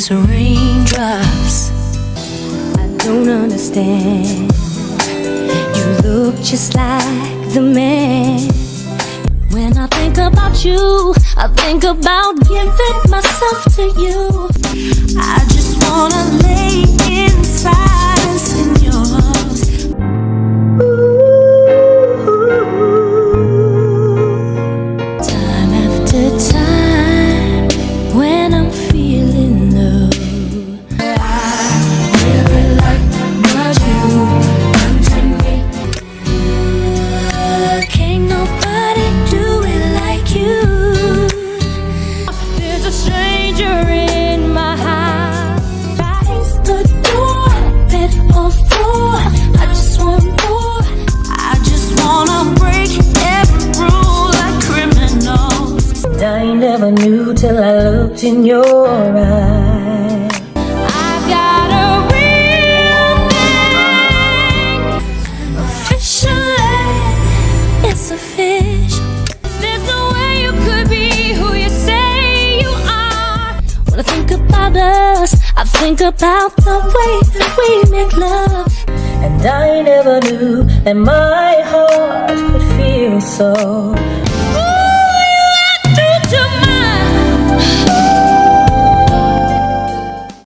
these raindrops. I don't understand. You look just like the man. When I think about you, I think about giving myself to you. I just wanna lay inside and sing yours. Time after time, when I'm feeling low, I really like what you done to me. Can't nobody do it like you. There's a stranger in my house. Raise the door, bed or floor. I just want more. I just wanna break every rule like criminals. I never knew till I looked in your eyes. I've got a real thing. Officially, it's official. There's no way you could be who you say you are. When I think about us, I think about the way that we make love. And I never knew that my heart could feel so.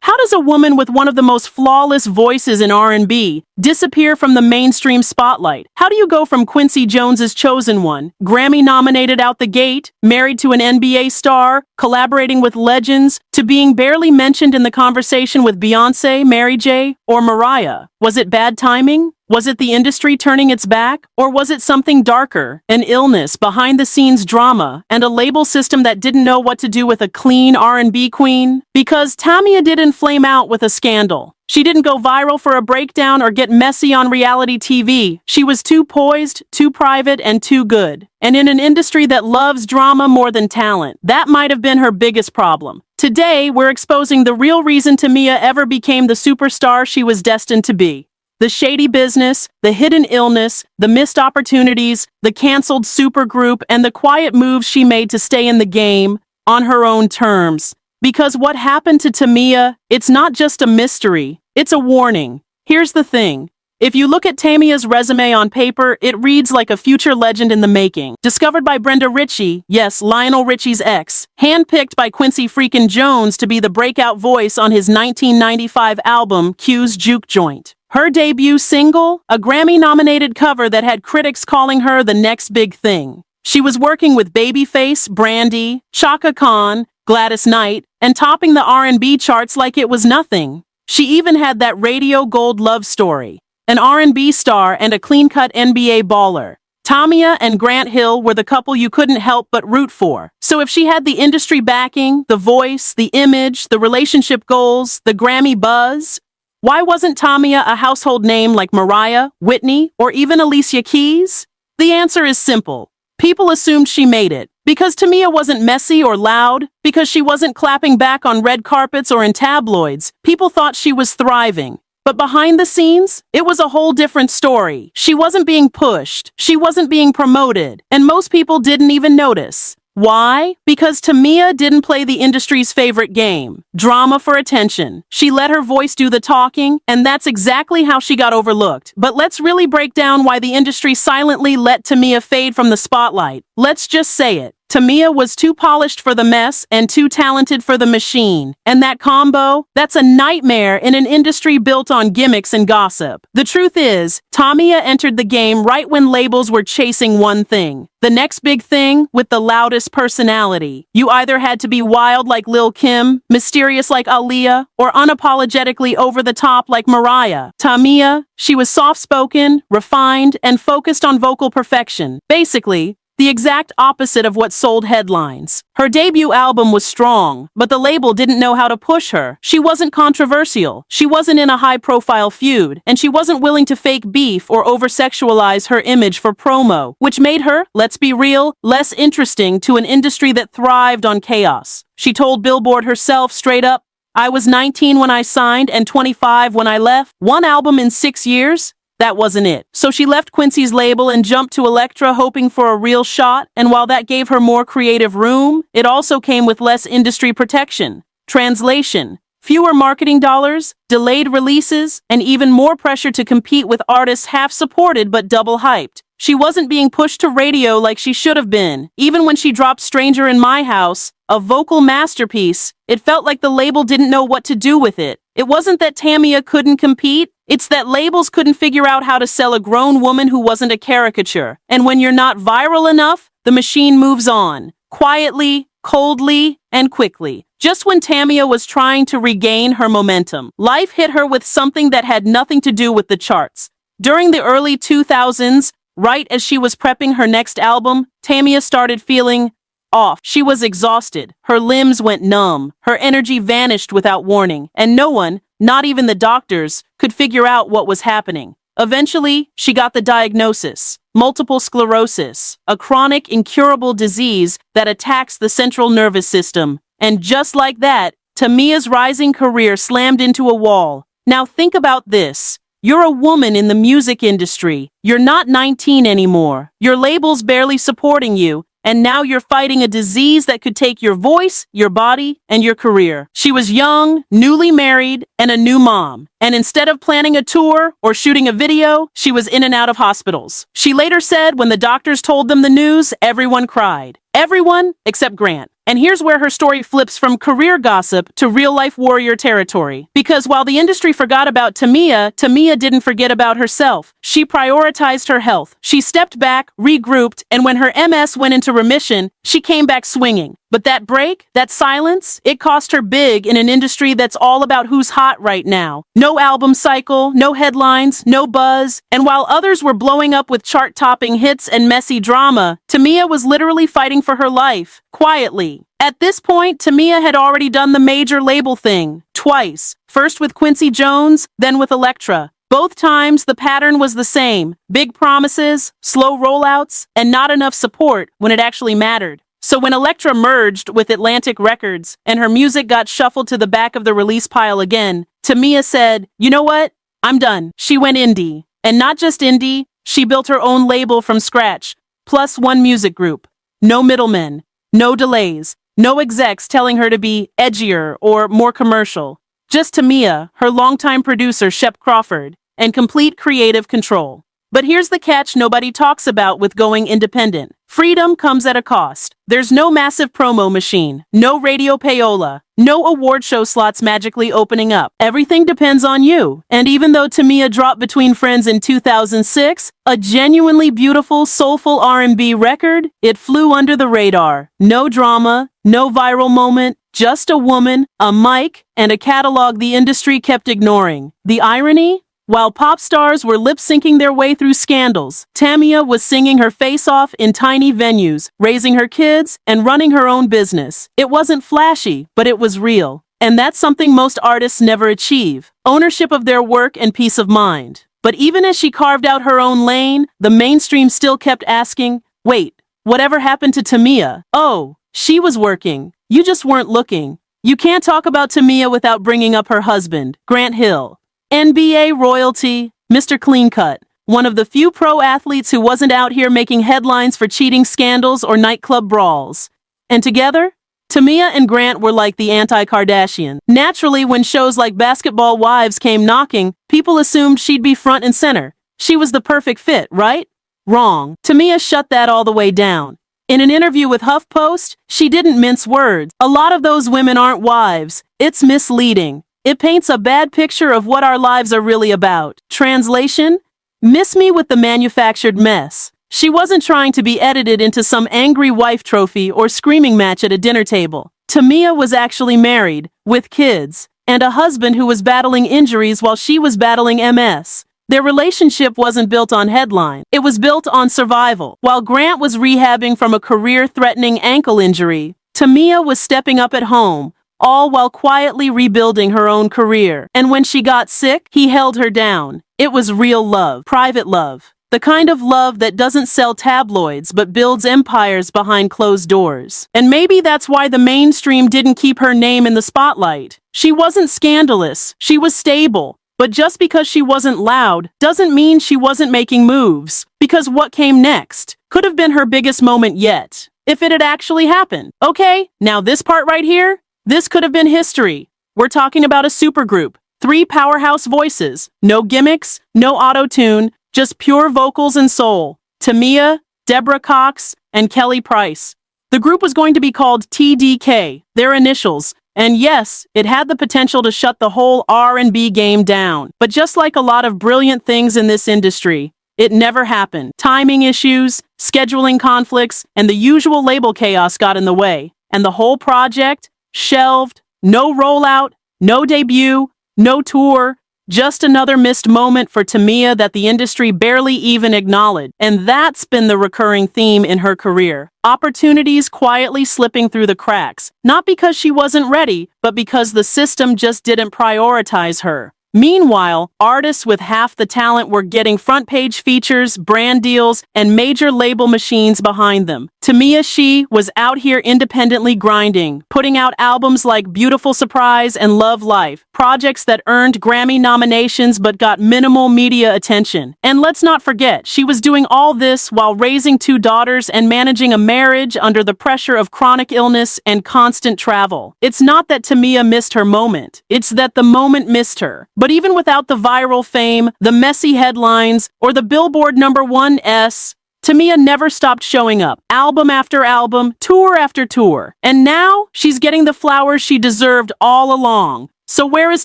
How does a woman with one of the most flawless voices in R&B disappear from the mainstream spotlight? How do you go from Quincy Jones's Chosen One, Grammy-nominated out the gate, married to an NBA star, collaborating with legends, to being barely mentioned in the conversation with Beyoncé, Mary J., or Mariah? Was it bad timing? Was it the industry turning its back? Or was it something darker, an illness, behind-the-scenes drama, and a label system that didn't know what to do with a clean R&B queen? Because Tamia didn't flame out with a scandal. She didn't go viral for a breakdown or get messy on reality TV. She was too poised, too private, and too good. And in an industry that loves drama more than talent, that might have been her biggest problem. Today, we're exposing the real reason Tamia ever became the superstar she was destined to be. The shady business, the hidden illness, the missed opportunities, the canceled supergroup, and the quiet moves she made to stay in the game on her own terms. Because what happened to Tamia, it's not just a mystery, it's a warning. Here's the thing. If you look at Tamia's resume on paper, it reads like a future legend in the making. Discovered by Brenda Ritchie, yes, Lionel Richie's ex. Handpicked by Quincy freaking Jones to be the breakout voice on his 1995 album, Q's Juke Joint. Her debut single, a Grammy-nominated cover that had critics calling her the next big thing. She was working with Babyface, Brandy, Chaka Khan, Gladys Knight, and topping the R&B charts like it was nothing. She even had that radio gold love story. An R&B star and a clean-cut NBA baller. Tamia and Grant Hill were the couple you couldn't help but root for. So if she had the industry backing, the voice, the image, the relationship goals, the Grammy buzz, why wasn't Tamia a household name like Mariah, Whitney, or even Alicia Keys? The answer is simple. People assumed she made it. Because Tamia wasn't messy or loud, because she wasn't clapping back on red carpets or in tabloids, people thought she was thriving. But behind the scenes, it was a whole different story. She wasn't being pushed, she wasn't being promoted, and most people didn't even notice. Why? Because Tamia didn't play the industry's favorite game, drama for attention. She let her voice do the talking, and that's exactly how she got overlooked. But let's really break down why the industry silently let Tamia fade from the spotlight. Let's just say it. Tamia was too polished for the mess and too talented for the machine. And that combo, that's a nightmare in an industry built on gimmicks and gossip. The truth is, Tamia entered the game right when labels were chasing one thing. The next big thing with the loudest personality. You either had to be wild like Lil' Kim, mysterious like Aaliyah, or unapologetically over the top like Mariah. Tamia, she was soft-spoken, refined, and focused on vocal perfection. Basically, the exact opposite of what sold headlines. Her debut album was strong, but the label didn't know how to push her. She wasn't controversial, she wasn't in a high-profile feud, and she wasn't willing to fake beef or over-sexualize her image for promo, which made her, let's be real, less interesting to an industry that thrived on chaos. She told Billboard herself straight up, "I was 19 when I signed and 25 when I left. One album in 6 years? That wasn't it." So she left Quincy's label and jumped to Elektra hoping for a real shot, and while that gave her more creative room, it also came with less industry protection. Translation: Fewer marketing dollars, delayed releases, and even more pressure to compete with artists half supported but double hyped. She wasn't being pushed to radio like she should have been. Even when she dropped Stranger in My House, a vocal masterpiece, it felt like the label didn't know what to do with it. It wasn't that Tamia couldn't compete, it's that labels couldn't figure out how to sell a grown woman who wasn't a caricature. And when you're not viral enough, the machine moves on. Quietly, coldly, and quickly. Just when Tamia was trying to regain her momentum, life hit her with something that had nothing to do with the charts. During the early 2000s, right as she was prepping her next album, Tamia started feeling off. She was exhausted. Her limbs went numb. Her energy vanished without warning, and no one, not even the doctors, could figure out what was happening. Eventually, she got the diagnosis: multiple sclerosis, a chronic, incurable disease that attacks the central nervous system. And just like that, Tamia's rising career slammed into a wall. Now think about this. You're a woman in the music industry. You're not 19 anymore. Your label's barely supporting you, and now you're fighting a disease that could take your voice, your body, and your career. She was young, newly married, and a new mom. And instead of planning a tour or shooting a video, she was in and out of hospitals. She later said when the doctors told them the news, everyone cried. Everyone except Grant. And here's where her story flips from career gossip to real-life warrior territory. Because while the industry forgot about Tamia, Tamia didn't forget about herself. She prioritized her health. She stepped back, regrouped, and when her MS went into remission, she came back swinging. But that break, that silence, it cost her big in an industry that's all about who's hot right now. No album cycle, no headlines, no buzz. And while others were blowing up with chart-topping hits and messy drama, Tamia was literally fighting for her life, quietly. At this point, Tamia had already done the major label thing, twice. First with Quincy Jones, then with Elektra. Both times, the pattern was the same: big promises, slow rollouts, and not enough support when it actually mattered. So when Elektra merged with Atlantic Records and her music got shuffled to the back of the release pile again, Tamia said, "You know what? I'm done." She went indie. And not just indie, she built her own label from scratch, plus one music group. No middlemen, no delays, no execs telling her to be edgier or more commercial. Just Tamia, her longtime producer Shep Crawford, and complete creative control. But here's the catch nobody talks about with going independent. Freedom comes at a cost. There's no massive promo machine, no radio payola, no award show slots magically opening up. Everything depends on you. And even though Tamia dropped Between Friends in 2006, a genuinely beautiful, soulful R&B record, it flew under the radar. No drama, no viral moment, just a woman, a mic, and a catalog the industry kept ignoring. The irony? While pop stars were lip-syncing their way through scandals, Tamia was singing her face off in tiny venues, raising her kids, and running her own business. It wasn't flashy, but it was real. And that's something most artists never achieve: ownership of their work and peace of mind. But even as she carved out her own lane, the mainstream still kept asking, wait, whatever happened to Tamia? Oh, she was working. You just weren't looking. You can't talk about Tamia without bringing up her husband, Grant Hill. NBA royalty, Mr. Clean Cut, one of the few pro athletes who wasn't out here making headlines for cheating scandals or nightclub brawls. And together, Tamia and Grant were like the anti-Kardashian. Naturally, when shows like Basketball Wives came knocking, people assumed she'd be front and center. She was the perfect fit, right? Wrong. Tamia shut that all the way down. In an interview with HuffPost, she didn't mince words. A lot of those women aren't wives. It's misleading. It paints a bad picture of what our lives are really about. Translation? Miss me with the manufactured mess. She wasn't trying to be edited into some angry wife trophy or screaming match at a dinner table. Tamia was actually married, with kids, and a husband who was battling injuries while she was battling MS. Their relationship wasn't built on headline. It was built on survival. While Grant was rehabbing from a career-threatening ankle injury, Tamia was stepping up at home, all while quietly rebuilding her own career. And when she got sick, he held her down. It was real love, private love. The kind of love that doesn't sell tabloids but builds empires behind closed doors. And maybe that's why the mainstream didn't keep her name in the spotlight. She wasn't scandalous, she was stable. But just because she wasn't loud doesn't mean she wasn't making moves. Because what came next could have been her biggest moment yet, if it had actually happened. Okay, now this part right here, this could have been history. We're talking about a supergroup. 3 powerhouse voices. No gimmicks, no auto-tune, just pure vocals and soul. Tamia, Deborah Cox, and Kelly Price. The group was going to be called TDK, their initials. And yes, it had the potential to shut the whole R&B game down. But just like a lot of brilliant things in this industry, it never happened. Timing issues, scheduling conflicts, and the usual label chaos got in the way. And the whole project, shelved, no rollout, no debut, no tour, just another missed moment for Tamia that the industry barely even acknowledged. And that's been the recurring theme in her career. Opportunities quietly slipping through the cracks, not because she wasn't ready, but because the system just didn't prioritize her. Meanwhile, artists with half the talent were getting front-page features, brand deals, and major label machines behind them. Tamia She was out here independently grinding, putting out albums like Beautiful Surprise and Love Life, projects that earned Grammy nominations but got minimal media attention. And let's not forget, she was doing all this while raising 2 daughters and managing a marriage under the pressure of chronic illness and constant travel. It's not that Tamia missed her moment, it's that the moment missed her. But even without the viral fame, the messy headlines, or the Billboard #1 Tamia never stopped showing up, album after album, tour after tour. And now, she's getting the flowers she deserved all along. So where is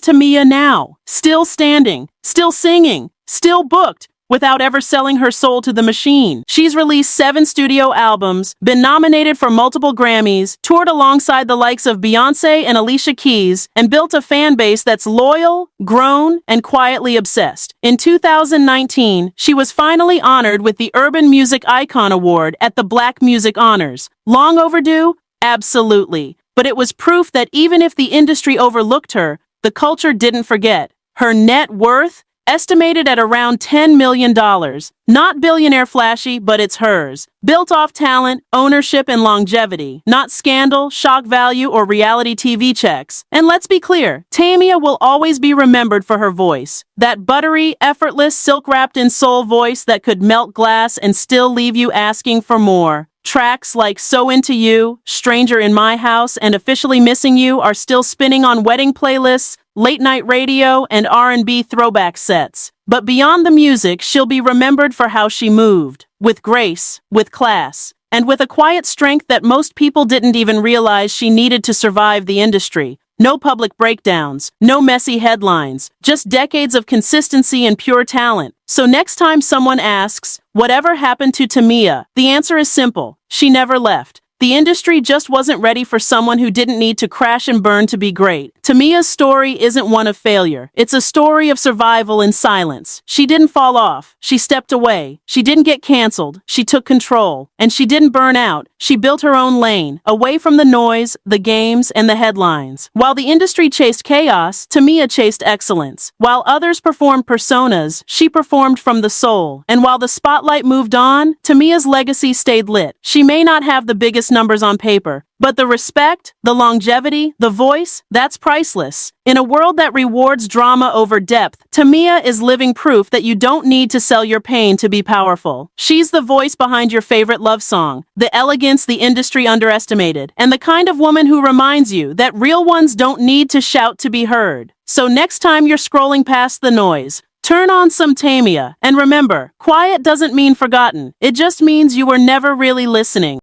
Tamia now? Still standing, still singing, still booked, without ever selling her soul to the machine. She's released 7 studio albums, been nominated for multiple Grammys, toured alongside the likes of Beyoncé and Alicia Keys, and built a fan base that's loyal, grown, and quietly obsessed. In 2019, she was finally honored with the Urban Music Icon Award at the Black Music Honors. Long overdue? Absolutely. But it was proof that even if the industry overlooked her, the culture didn't forget. Her net worth? Estimated at around $10 million. Not billionaire flashy, but it's hers. Built off talent, ownership, and longevity. Not scandal, shock value, or reality TV checks. And let's be clear, Tamia will always be remembered for her voice. That buttery, effortless, silk-wrapped in soul voice that could melt glass and still leave you asking for more. Tracks like So Into You, Stranger in My House, and Officially Missing You are still spinning on wedding playlists, late-night radio, and R&B throwback sets. But beyond the music, she'll be remembered for how she moved. With grace, with class, and with a quiet strength that most people didn't even realize she needed to survive the industry. No public breakdowns, no messy headlines, just decades of consistency and pure talent. So next time someone asks, whatever happened to Tamia? The answer is simple. She never left. The industry just wasn't ready for someone who didn't need to crash and burn to be great. Tamia's story isn't one of failure. It's a story of survival in silence. She didn't fall off. She stepped away. She didn't get canceled. She took control. And she didn't burn out. She built her own lane, away from the noise, the games, and the headlines. While the industry chased chaos, Tamia chased excellence. While others performed personas, she performed from the soul. And while the spotlight moved on, Tamia's legacy stayed lit. She may not have the biggest numbers on paper, but the respect, the longevity, the voice, that's priceless. In a world that rewards drama over depth, Tamia is living proof that you don't need to sell your pain to be powerful. She's the voice behind your favorite love song, the elegance the industry underestimated, and the kind of woman who reminds you that real ones don't need to shout to be heard. So next time you're scrolling past the noise, turn on some Tamia, and remember, quiet doesn't mean forgotten. It just means you were never really listening.